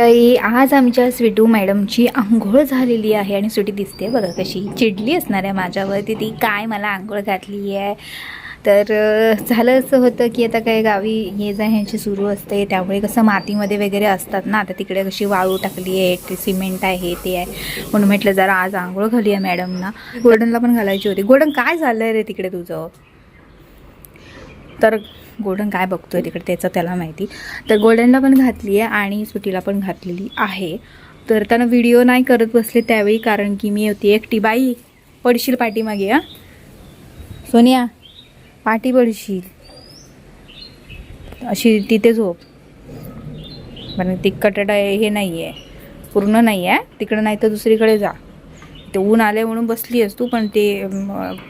काही आज आमच्या स्वीटू मॅडमची आंघोळ झालेली आहे आणि स्वीटी दिसते बघा कशी चिडली असणार आहे माझ्यावरती, ती काय मला आंघोळ घातली आहे. तर झालं असं होतं की आता काय गावी ये जा ह्यांची सुरू असते, त्यामुळे कसं मातीमध्ये वगैरे असतात ना, आता तिकडे कशी वाळू टाकली आहे, ते सिमेंट आहे ते आहे, म्हणून म्हटलं जरा आज आंघोळ घाली आहे मॅडमना. गोल्डनला पण घालायची होती. गोल्डन काय झालं रे तिकडे तुझं? तर गोल्डन काय बघतोय तिकडे त्याचं त्याला माहिती. तर गोल्डनला पण घातली आहे आणि स्वीटीला पण घातलेली आहे. तर त्यांना व्हिडिओ नाही करत बसले त्यावेळी, कारण की मी होती एकटी. बाई पडशील पाठीमागे, हां सोनिया पाठी पडशील, अशी तिथे झोप. कारण ती कटड हे नाही आहे, पूर्ण नाही आहे तिकडं, नाही तर दुसरीकडे जा. ते ऊन आले म्हणून बसली आहेस तू, पण ते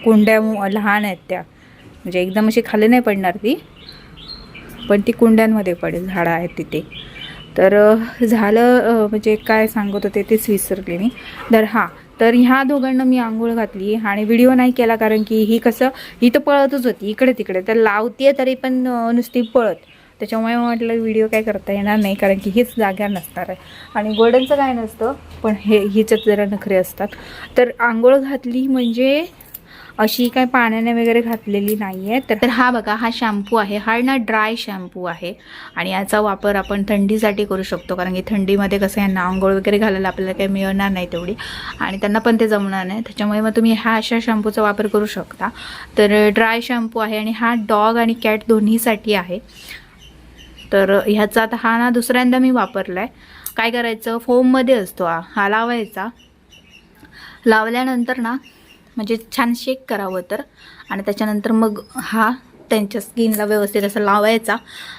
कुंड्या लहान आहेत त्या, म्हणजे एकदम अशी खाली नाही पडणार ती, पण ती कुंड्यांमध्ये पडेल, झाडं आहेत तिथे. तर झालं म्हणजे काय सांगत होते तेच विसरले मी. तर हां, तर ह्या दोघांना मी आंघोळ घातली आणि व्हिडिओ नाही केला, कारण की ही कसं ही तर पळतच होती इकडे तिकडे, तर लावते तरी पण नुसती पळत, त्याच्यामुळे म्हटलं व्हिडिओ काय करता येणार नाही, कारण की हीच जागा नसणार आहे. आणि गोल्डनचं काय नसतं, पण हिच्यात जरा नखरे असतात. तर आंघोळ घातली म्हणजे अशी काय पाण्याने वगैरे घातलेली नाही आहे. तर हा बघा, हा शॅम्पू आहे, हा ना ड्राय शॅम्पू आहे आणि याचा वापर आपण थंडीसाठी करू शकतो, कारण की थंडीमध्ये कसं यांना आंघोळ वगैरे घालायला आपल्याला काही मिळणार नाही तेवढी, आणि त्यांना पण ते जमणार नाही, त्याच्यामुळे मग तुम्ही ह्या अशा शॅम्पूचा वापर करू शकता. तर ड्राय शॅम्पू आहे आणि हा डॉग आणि कॅट दोन्हीसाठी आहे. तर ह्याचा आता हा ना दुसऱ्यांदा मी वापरला आहे. काय करायचं, फोममध्ये असतो हा लावायचा, लावल्यानंतर ना म्हणजे छान शेक करावं तर, आणि त्याच्यानंतर मग हा त्यांच्या स्किनला व्यवस्थित असं लावायचा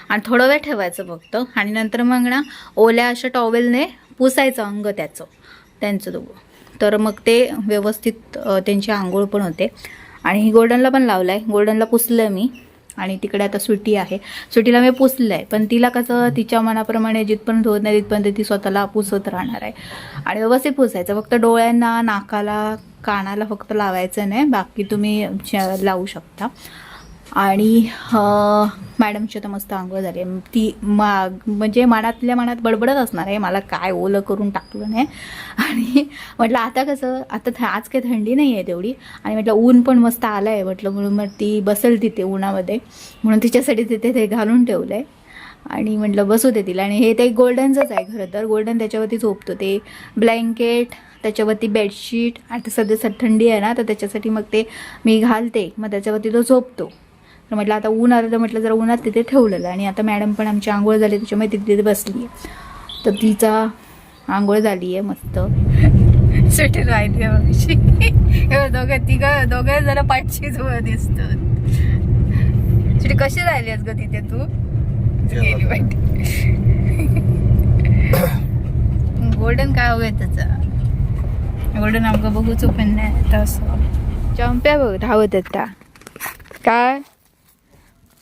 आणि थोडं वेळ ठेवायचं फक्त, आणि नंतर मग ना ओल्या अशा टॉवेलने पुसायचं अंग त्यांचं दोघं, तर मग ते व्यवस्थित त्यांची आंघोळ पण होते. आणि गोल्डनला पण लावलं आहे, गोल्डनला पुसलं मी, आणि तिकडे आता स्वीटी आहे, स्वीटीला मी पुसलं आहे, पण तिला कसं तिच्या मनाप्रमाणे जिथपर्यंत होत नाही तिथपर्यंत ती स्वतःला पुसत राहणार आहे. आणि व्यवस्थित पुसायचं, फक्त डोळ्यांना नाकाला कानाला फक्त लावायचं नाही, बाकी तुम्ही लावू शकता. आणि मॅडमची तर मस्त आंघोळ झाली आहे. ती म्हणजे मनातल्या मनात बडबडत असणार आहे, मला काय ओलं करून टाकलं नाही. आणि म्हटलं आता कसं, आता आज काही थंडी नाही आहे तेवढी, आणि म्हटलं ऊन पण मस्त आलं आहे म्हटलं, म्हणून मग ती बसेल तिथे उन्हामध्ये, म्हणून तिच्यासाठी तिथे ते घालून ठेवलं आहे. आणि म्हटलं बसू दे तिला. आणि हे ते गोल्डनचंच आहे खरं तर, गोल्डन त्याच्यावरती झोपतो, ते ब्लँकेट त्याच्यावरती बेडशीट, आता सध्या थंडी आहे ना, तर त्याच्यासाठी मग ते मी घालते, मग त्याच्यावरती तो झोपतो. तर म्हटलं आता ऊन आलं, तर म्हटलं जरा उन्हात तिथे ठेवलेलं. आणि आता मॅडम पण आमची आंघोळ झाली, त्याच्यामुळे तिथे बसली आहे, तर तिचा आंघोळ झाली आहे मस्त. सुटी राहिली आहे दोघं जरा पाठशी दिसतो. सुटी कशी राहिली आहेस ग तिथे तू? गेली वाईट. गोल्डन काय हवंय त्याचा, गोल्डन आमचं बघूच पण नाही तसं. चंप्या बघ धावत आता काय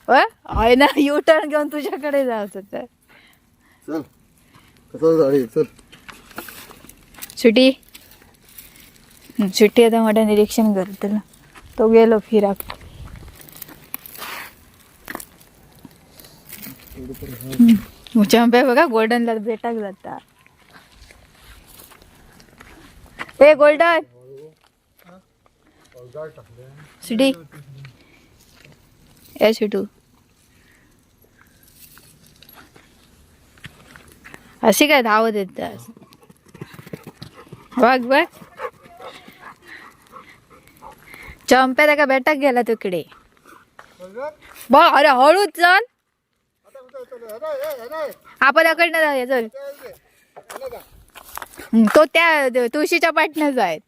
आहे ना, यू टर्न घेऊन तुझ्याकडे जायचं तर. चल कसं झाली, चल सुटी सुट्टी आता मोठं निरीक्षण करत ना, तो गेलो फिरा. चंप्या बघा गोल्डनला भेटाक जाता. ए गोल्डन सुटी ए सुटू, अशी काय धावत येतात बघ बघ. चंप्या त्या का बेटाक गेला तिकडे बघ. अरे हळूच चल, आपण अकडनं जाऊया चल. तो त्या तुळशीच्या पाटण्याच आहेत,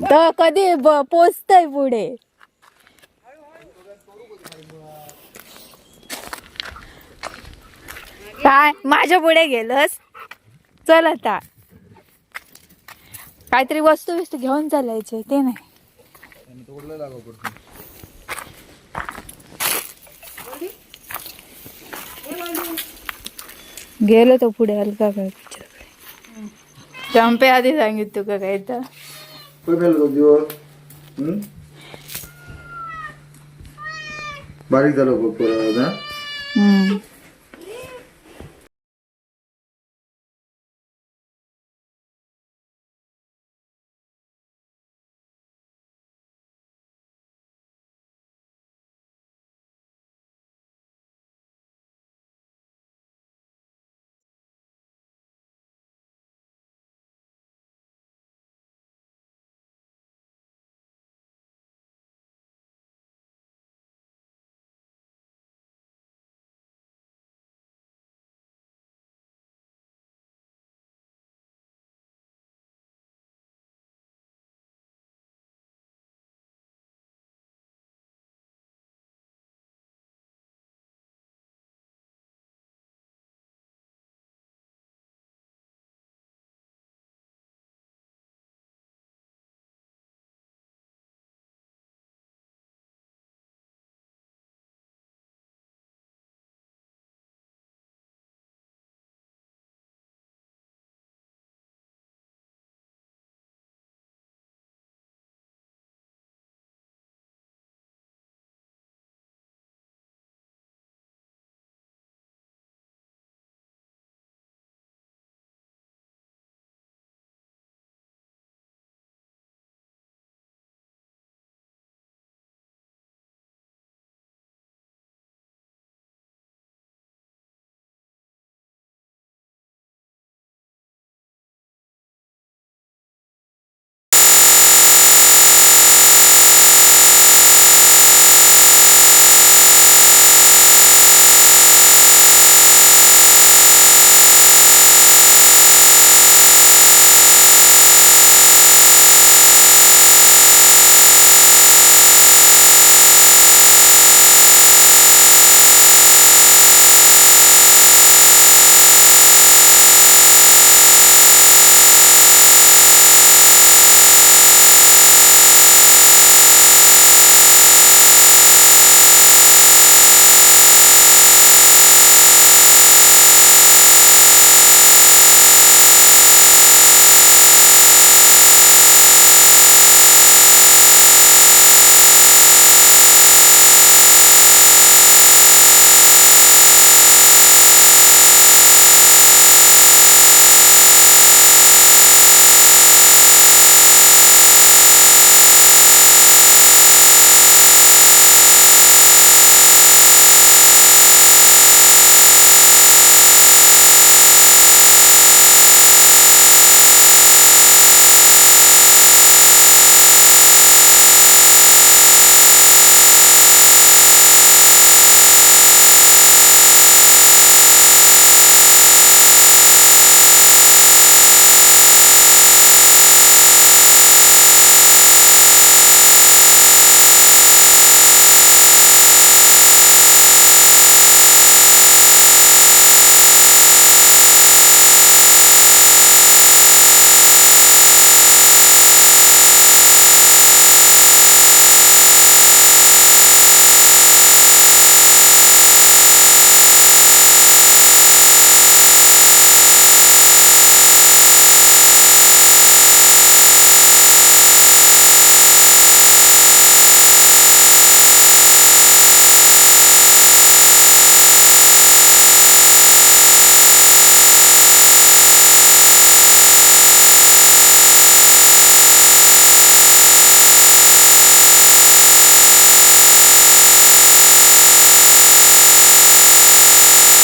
तर कधी पोचतय पुढे. काय माझ्या पुढे गेलस, चल आता काहीतरी वस्तू घेऊन चालायचे, ते नाही गेलो तो पुढे हलका काय. चंपे आधी सांगित तुका काय तर बारीक झालं